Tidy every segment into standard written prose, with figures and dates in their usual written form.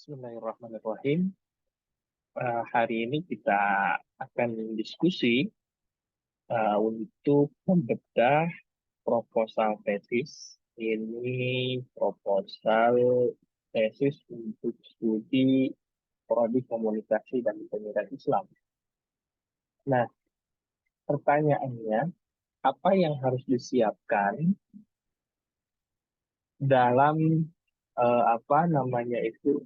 Bismillahirrahmanirrahim. Hari ini kita akan diskusi untuk membedah proposal tesis. Ini proposal tesis untuk studi prodi komunikasi dan penyiaran Islam. Nah, pertanyaannya, apa yang harus disiapkan dalam apa namanya itu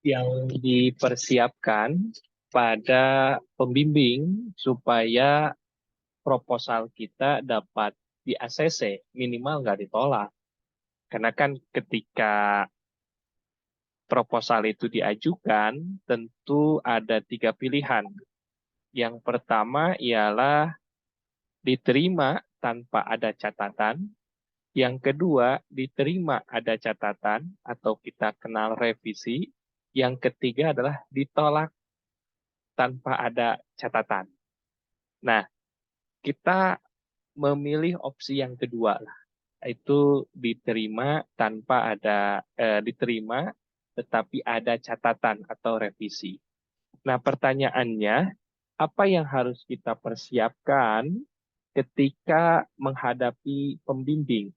yang dipersiapkan pada pembimbing supaya proposal kita dapat di-ACC, minimal nggak ditolak. Karena kan ketika proposal itu diajukan, tentu ada 3 pilihan. Yang pertama ialah diterima tanpa ada catatan. Yang kedua, diterima ada catatan atau kita kenal revisi. Yang ketiga adalah ditolak tanpa ada catatan. Nah, kita memilih opsi yang kedua lah, itu diterima tanpa ada diterima tetapi ada catatan atau revisi. Nah, pertanyaannya, apa yang harus kita persiapkan ketika menghadapi pembimbing?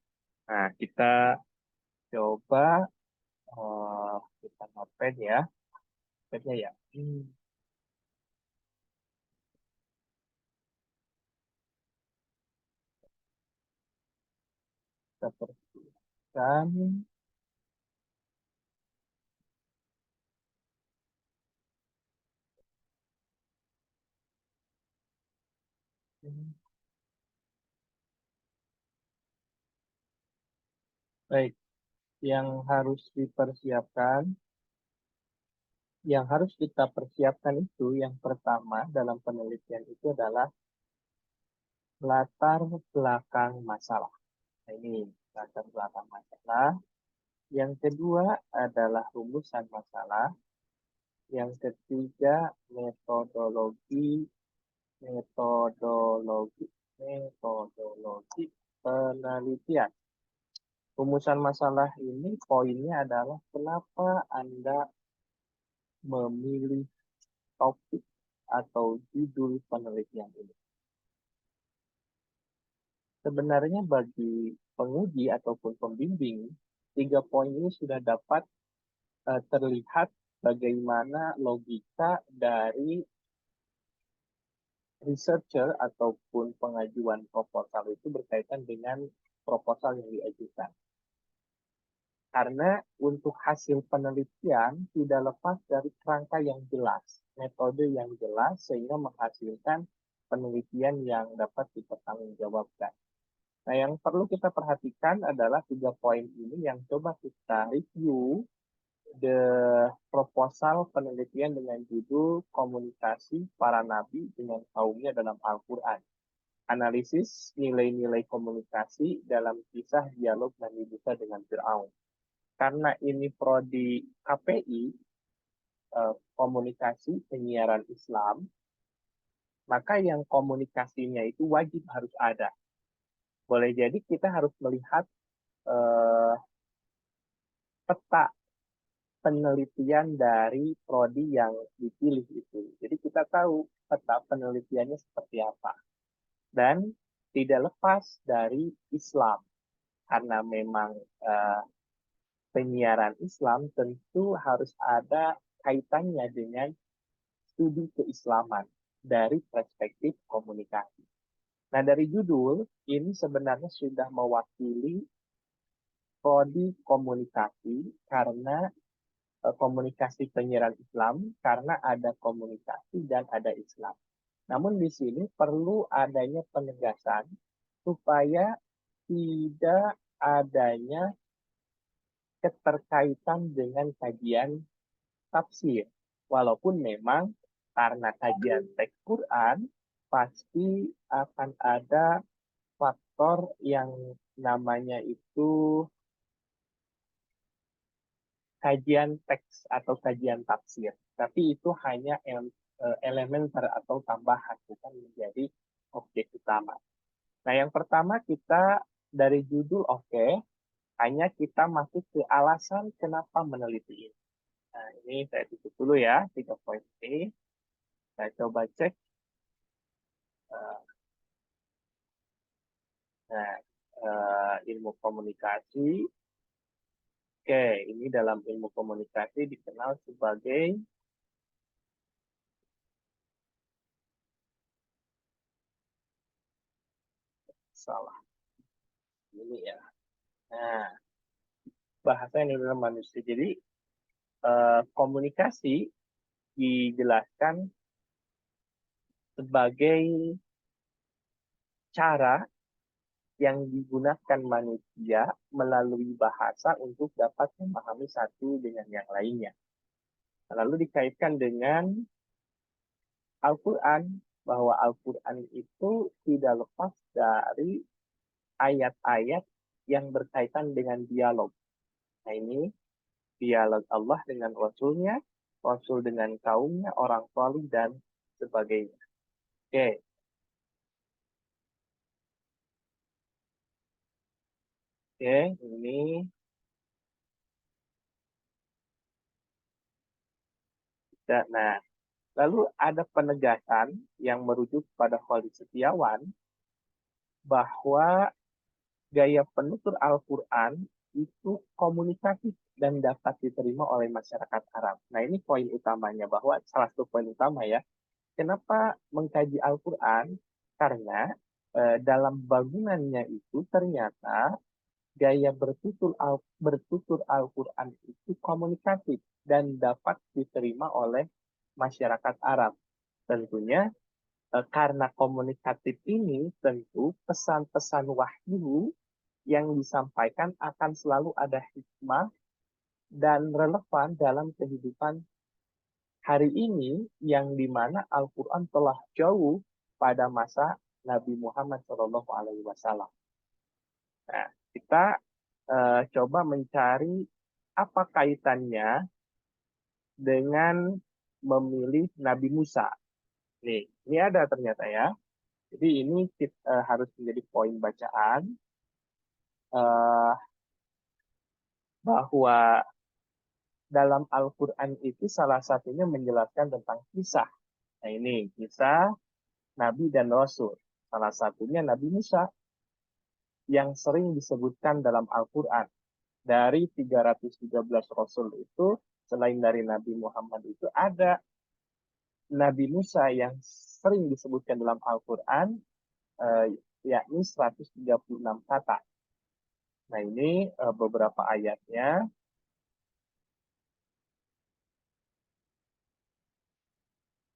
Nah, kita coba kita notepad ya. Notepad ya. Kita persiapkan. Baik, yang harus dipersiapkan, yang harus kita persiapkan itu yang pertama dalam penelitian itu adalah latar belakang masalah. Nah, ini latar belakang masalah. Yang kedua adalah rumusan masalah. Yang ketiga metodologi metodologi metodologi penelitian. Rumusan masalah ini poinnya adalah kenapa Anda memilih topik atau judul penelitian ini. Sebenarnya bagi penguji ataupun pembimbing, 3 poin ini sudah dapat terlihat bagaimana logika dari researcher ataupun pengajuan proposal itu berkaitan dengan proposal yang diajukan. Karena untuk hasil penelitian tidak lepas dari kerangka yang jelas, metode yang jelas, sehingga menghasilkan penelitian yang dapat dipertanggungjawabkan. Nah, yang perlu kita perhatikan adalah 3 poin ini yang coba kita review the proposal penelitian dengan judul Komunikasi Para Nabi dengan Kaumnya dalam Al-Quran. Analisis nilai-nilai komunikasi dalam kisah dialog Nabi Musa dengan Fir'aun. Karena ini prodi KPI, komunikasi penyiaran Islam, maka yang komunikasinya itu wajib harus ada. Boleh jadi kita harus melihat peta penelitian dari prodi yang dipilih itu. Jadi kita tahu peta penelitiannya seperti apa. Dan tidak lepas dari Islam. Karena memang penyiaran Islam tentu harus ada kaitannya dengan studi keislaman dari perspektif komunikasi. Nah, dari judul ini sebenarnya sudah mewakili prodi komunikasi karena komunikasi penyiaran Islam, karena ada komunikasi dan ada Islam. Namun di sini perlu adanya penegasan supaya tidak adanya keterkaitan dengan kajian tafsir. Walaupun memang karena kajian teks Quran, pasti akan ada faktor yang namanya itu kajian teks atau kajian tafsir. Tapi itu hanya elementer atau tambahan, bukan menjadi objek utama. Nah, yang pertama kita dari judul oke, hanya kita masuk ke alasan kenapa meneliti ini. Nah, ini saya tutup dulu ya, 3 poin ini. Saya coba cek. eh, Nah, ilmu komunikasi. Oke, ini dalam ilmu komunikasi dikenal sebagai salah. Ini ya. Nah, bahasa yang dalam manusia. Jadi, komunikasi dijelaskan sebagai cara yang digunakan manusia melalui bahasa untuk dapat memahami satu dengan yang lainnya. Lalu dikaitkan dengan Al-Quran, bahwa Al-Quran itu tidak lepas dari ayat-ayat yang berkaitan dengan dialog. Nah, ini dialog Allah dengan Rasulnya, Rasul dengan kaumnya, orang solih, dan sebagainya. Oke, oke, ini. Nah, lalu ada penegasan yang merujuk pada Khalid Setiawan bahwa gaya penutur Al-Quran itu komunikatif dan dapat diterima oleh masyarakat Arab. Nah, ini poin utamanya, bahwa salah satu poin utama ya. Kenapa mengkaji Al-Quran? Karena dalam bangunannya itu ternyata gaya bertutur Al-Quran itu komunikatif dan dapat diterima oleh masyarakat Arab. Tentunya karena komunikatif ini, tentu pesan-pesan wahyu yang disampaikan akan selalu ada hikmah dan relevan dalam kehidupan hari ini, yang dimana Al-Quran telah jauh pada masa Nabi Muhammad SAW. Nah, kita coba mencari apa kaitannya dengan memilih Nabi Musa. Nih, ini ada ternyata ya. Jadi ini harus menjadi poin bacaan, eh, bahwa dalam Al-Quran itu salah satunya menjelaskan tentang kisah. Nah, ini kisah Nabi dan Rasul. Salah satunya Nabi Musa yang sering disebutkan dalam Al-Quran. Dari 313 Rasul itu, selain dari Nabi Muhammad itu, ada Nabi Musa yang sering disebutkan dalam Al-Quran, eh, yakni 136 kata. Nah, ini beberapa ayatnya.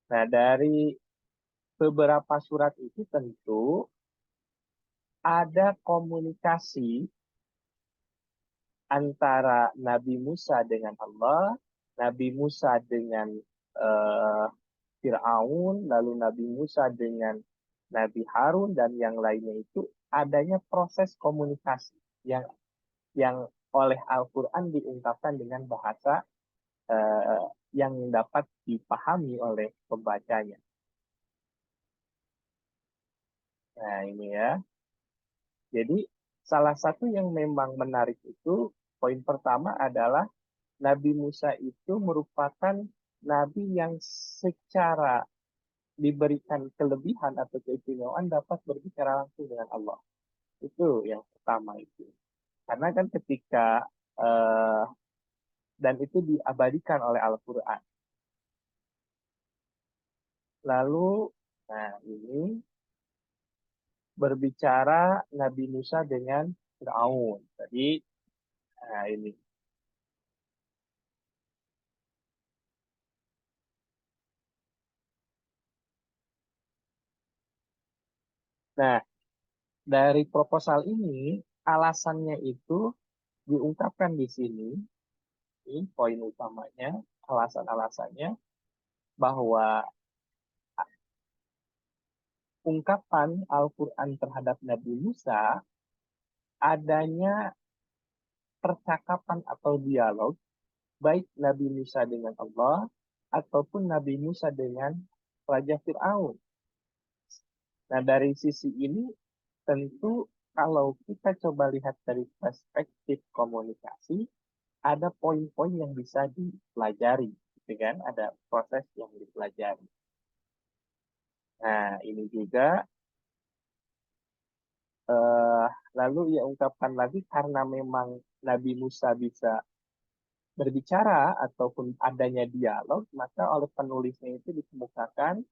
Nah, dari beberapa surat itu tentu ada komunikasi antara Nabi Musa dengan Allah, Nabi Musa dengan eh, Fir'aun, lalu Nabi Musa dengan Nabi Harun, dan yang lainnya itu adanya proses komunikasi yang yang oleh Al-Quran diungkapkan dengan bahasa eh, yang dapat dipahami oleh pembacanya. Nah, ini ya. Jadi, salah satu yang memang menarik itu, poin pertama adalah Nabi Musa itu merupakan nabi yang secara diberikan kelebihan atau keistimewaan dapat berbicara langsung dengan Allah. Itu yang pertama itu. Karena kan ketika eh, dan itu diabadikan oleh Al-Quran. Lalu, nah ini berbicara Nabi Musa dengan Fir'aun. Jadi, nah ini. Nah, dari proposal ini, alasannya itu diungkapkan di sini. Ini poin utamanya, alasan-alasannya, bahwa ungkapan Al-Quran terhadap Nabi Musa adanya percakapan atau dialog, baik Nabi Musa dengan Allah ataupun Nabi Musa dengan Raja Fir'aun. Nah, dari sisi ini tentu kalau kita coba lihat dari perspektif komunikasi, ada poin-poin yang bisa dipelajari, gitu kan? Ada proses yang dipelajari. Nah, ini juga eh, lalu ia ungkapkan lagi karena memang Nabi Musa bisa berbicara ataupun adanya dialog, maka oleh penulisnya itu dikemukakan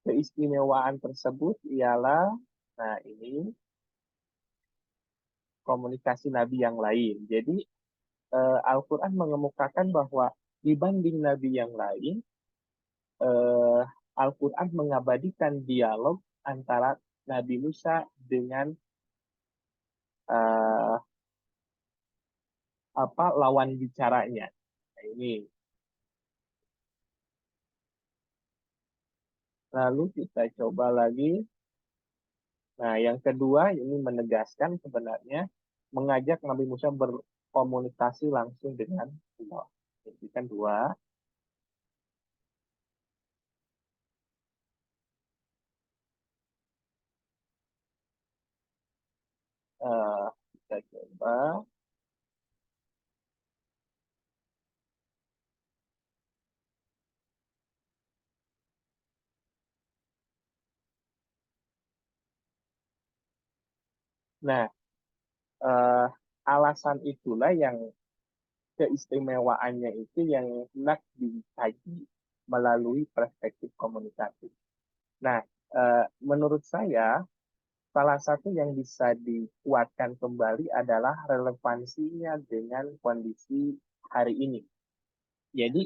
keistimewaan tersebut ialah, nah ini komunikasi Nabi yang lain. Jadi Al-Quran mengemukakan bahwa dibanding Nabi yang lain, eh, Al-Quran mengabadikan dialog antara Nabi Musa dengan eh, apa lawan bicaranya. Nah, ini. Lalu kita coba lagi. Nah, yang kedua ini menegaskan sebenarnya mengajak Nabi Musa berkomunikasi langsung dengan Allah. Jadi kan dua. Kita coba. Nah, eh, alasan itulah yang keistimewaannya itu yang hendak dikaji melalui perspektif komunikasi. Nah, menurut saya salah satu yang bisa dikuatkan kembali adalah relevansinya dengan kondisi hari ini. Jadi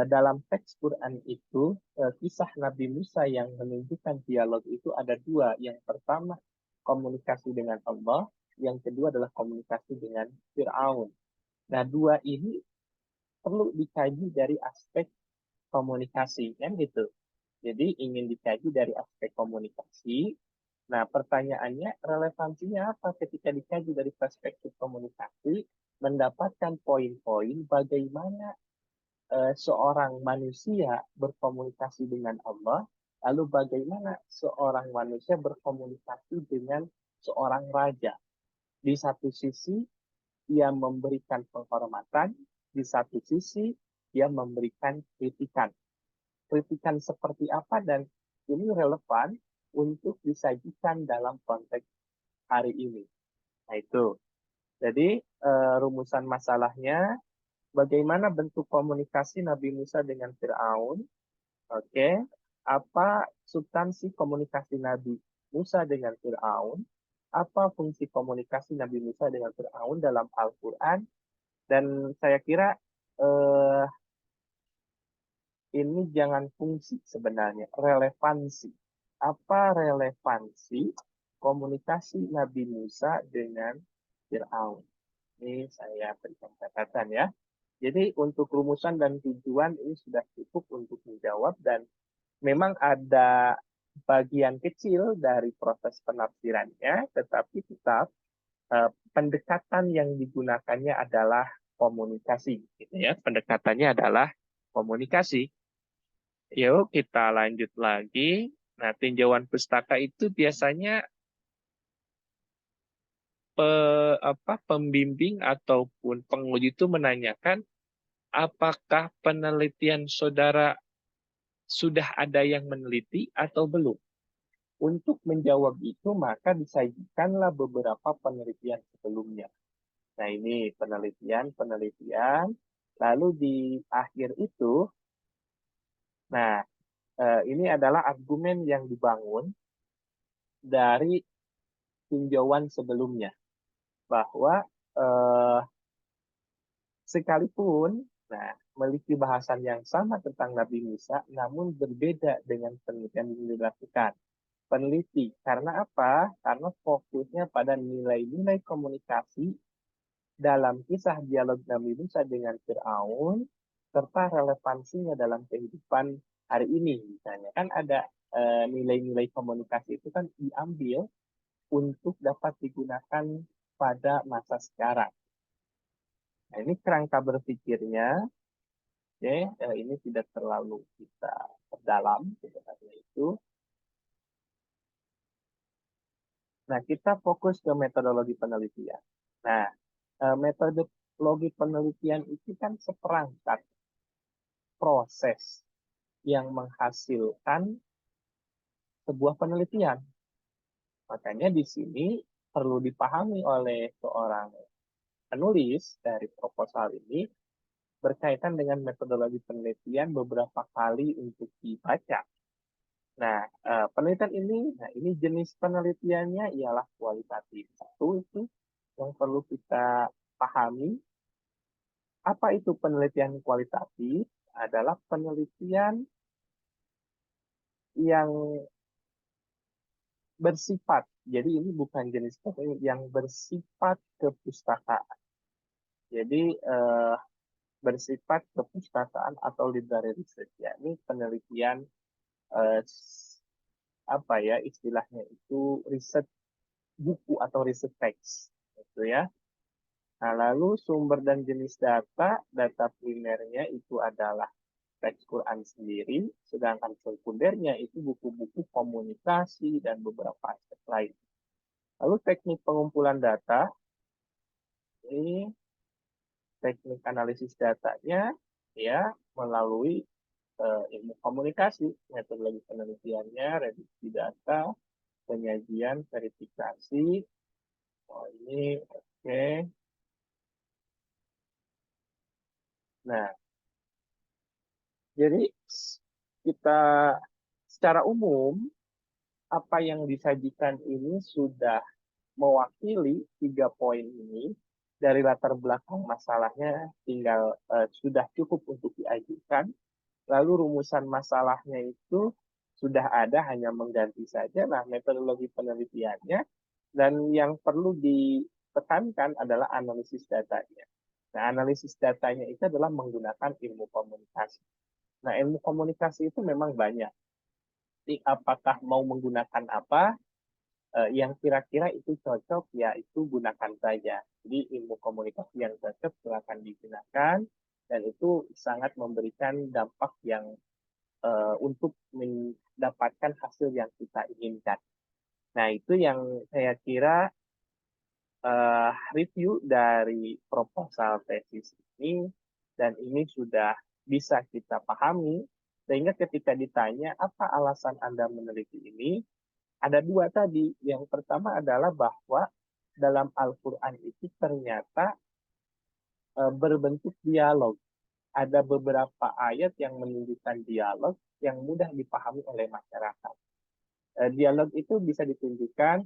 dalam teks Quran itu kisah Nabi Musa yang menunjukkan dialog itu ada dua. Yang pertama komunikasi dengan Allah, yang kedua adalah komunikasi dengan Fir'aun. Nah, dua ini perlu dikaji dari aspek komunikasi, kan gitu. Jadi ingin dikaji dari aspek komunikasi. Nah, pertanyaannya relevansinya apa ketika dikaji dari perspektif komunikasi? Mendapatkan poin-poin bagaimana seorang manusia berkomunikasi dengan Allah, lalu bagaimana seorang manusia berkomunikasi dengan seorang raja. Di satu sisi, ia memberikan penghormatan, di satu sisi, ia memberikan kritikan. Kritikan seperti apa dan ini relevan untuk disajikan dalam konteks hari ini. Nah itu. Jadi rumusan masalahnya bagaimana bentuk komunikasi Nabi Musa dengan Firaun? Oke. Apa substansi komunikasi Nabi Musa dengan Firaun? Apa fungsi komunikasi Nabi Musa dengan Firaun dalam Al-Quran? Dan saya kira eh, ini jangan fungsi sebenarnya, relevansi. Apa relevansi komunikasi Nabi Musa dengan Fir'aun? Ini saya berikan catatan ya. Jadi untuk rumusan dan tujuan ini sudah cukup untuk menjawab dan memang ada bagian kecil dari proses penafsirannya, tetapi tetap pendekatan yang digunakannya adalah komunikasi, gitu ya. Pendekatannya adalah komunikasi. Yuk kita lanjut lagi. Nah, tinjauan pustaka itu biasanya pembimbing ataupun penguji itu menanyakan apakah penelitian saudara sudah ada yang meneliti atau belum. Untuk menjawab itu, maka disajikanlah beberapa penelitian sebelumnya. Nah, ini penelitian. Lalu di akhir itu, nah, ini adalah argumen yang dibangun dari tinjauan sebelumnya. Bahwa eh, sekalipun nah, memiliki bahasan yang sama tentang Nabi Musa, namun berbeda dengan penelitian yang dilakukan. Peneliti, karena apa? Karena fokusnya pada nilai-nilai komunikasi dalam kisah dialog Nabi Musa dengan Fir'aun, serta relevansinya dalam kehidupan hari ini. Misalnya, kan ada nilai-nilai komunikasi itu kan diambil untuk dapat digunakan pada masa sekarang. Nah, ini kerangka berpikirnya, oke, ini tidak terlalu kita perdalam sebenarnya itu. Nah, kita fokus ke metodologi penelitian. Nah, metodologi penelitian itu kan seperangkat proses yang menghasilkan sebuah penelitian. Makanya di sini perlu dipahami oleh seorang penulis dari proposal ini berkaitan dengan metodologi penelitian beberapa kali untuk dibaca. Nah, penelitian ini, nah ini jenis penelitiannya ialah kualitatif. Satu itu yang perlu kita pahami. Apa itu penelitian kualitatif? Adalah penelitian yang bersifat. Jadi ini bukan jenis penelitian yang bersifat kepustakaan. Jadi bersifat kepustakaan atau literary research. Ya, ini penelitian eh, apa ya istilahnya itu riset buku atau riset teks, gitu ya. Nah, lalu sumber dan jenis data primernya itu adalah teks Quran sendiri, sedangkan sekundernya itu buku-buku komunikasi dan beberapa aspek lain. Lalu teknik pengumpulan data, ini teknik analisis datanya ya melalui ilmu komunikasi, metodologi penelitiannya, reduksi data, penyajian, verifikasi. Oh, ini oke. Okay. Nah, jadi kita secara umum apa yang disajikan ini sudah mewakili 3 poin ini. Dari latar belakang masalahnya tinggal sudah cukup untuk diajukan. Lalu rumusan masalahnya itu sudah ada, hanya mengganti saja. Nah, metodologi penelitiannya dan yang perlu ditekankan adalah analisis datanya. Nah, analisis datanya itu adalah menggunakan ilmu komunikasi. Nah, ilmu komunikasi itu memang banyak. Jadi, apakah mau menggunakan apa, yang kira-kira itu cocok, ya itu gunakan saja. Jadi, ilmu komunikasi yang cocok silakan digunakan, dan itu sangat memberikan dampak yang untuk mendapatkan hasil yang kita inginkan. Nah, itu yang saya kira review dari proposal tesis ini, dan ini sudah bisa kita pahami, sehingga ketika ditanya apa alasan Anda meneliti ini, ada dua tadi. Yang pertama adalah bahwa dalam Al-Quran itu ternyata berbentuk dialog. Ada beberapa ayat yang menunjukkan dialog yang mudah dipahami oleh masyarakat. Dialog itu bisa ditunjukkan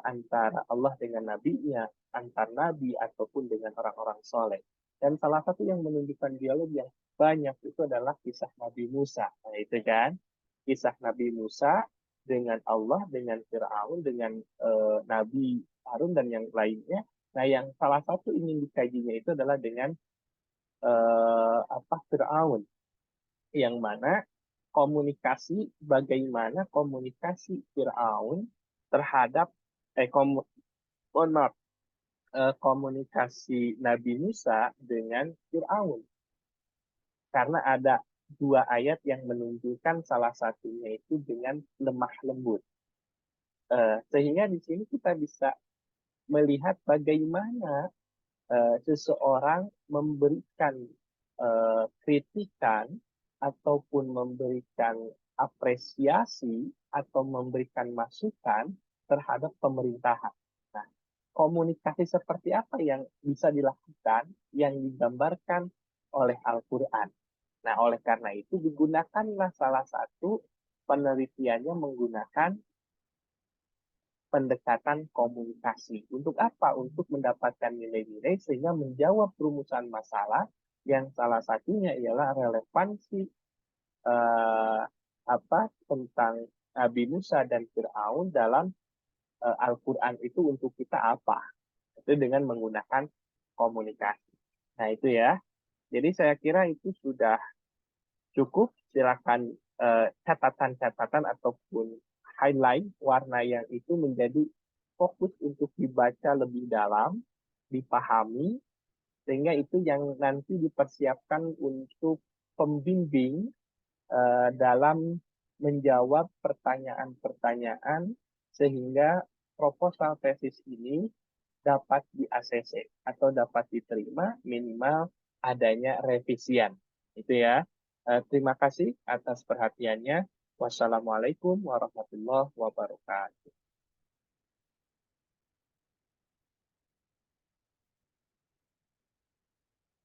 antara Allah dengan nabinya, antar nabi ataupun dengan orang-orang soleh. Dan salah satu yang menunjukkan dialog yang banyak itu adalah kisah Nabi Musa. Nah, itu kan, kisah Nabi Musa dengan Allah, dengan Fir'aun, dengan Nabi Harun dan yang lainnya. Nah, yang salah satu ingin dikajinya itu adalah dengan Fir'aun, yang mana bagaimana komunikasi Fir'aun terhadap eh, komu, oh, maaf, komunikasi Nabi Musa dengan Fir'aun. Karena ada dua ayat yang menunjukkan salah satunya itu dengan lemah lembut. Sehingga di sini kita bisa melihat bagaimana seseorang memberikan kritikan ataupun memberikan apresiasi atau memberikan masukan terhadap pemerintahan. Nah, komunikasi seperti apa yang bisa dilakukan yang digambarkan oleh Al-Quran. Nah, oleh karena itu digunakanlah salah satu penelitiannya menggunakan pendekatan komunikasi. Untuk apa? Untuk mendapatkan nilai-nilai sehingga menjawab rumusan masalah yang salah satunya ialah relevansi eh, tentang Nabi Musa dan Fir'aun dalam Al-Quran itu untuk kita apa? Itu dengan menggunakan komunikasi. Nah, itu ya. Jadi saya kira itu sudah cukup. Silakan catatan-catatan ataupun highlight warna yang itu menjadi fokus untuk dibaca lebih dalam, dipahami, sehingga itu yang nanti dipersiapkan untuk pembimbing dalam menjawab pertanyaan-pertanyaan, sehingga proposal tesis ini dapat di-ACC atau dapat diterima minimal adanya revisian. Itu ya. Terima kasih atas perhatiannya. Wassalamualaikum warahmatullahi wabarakatuh.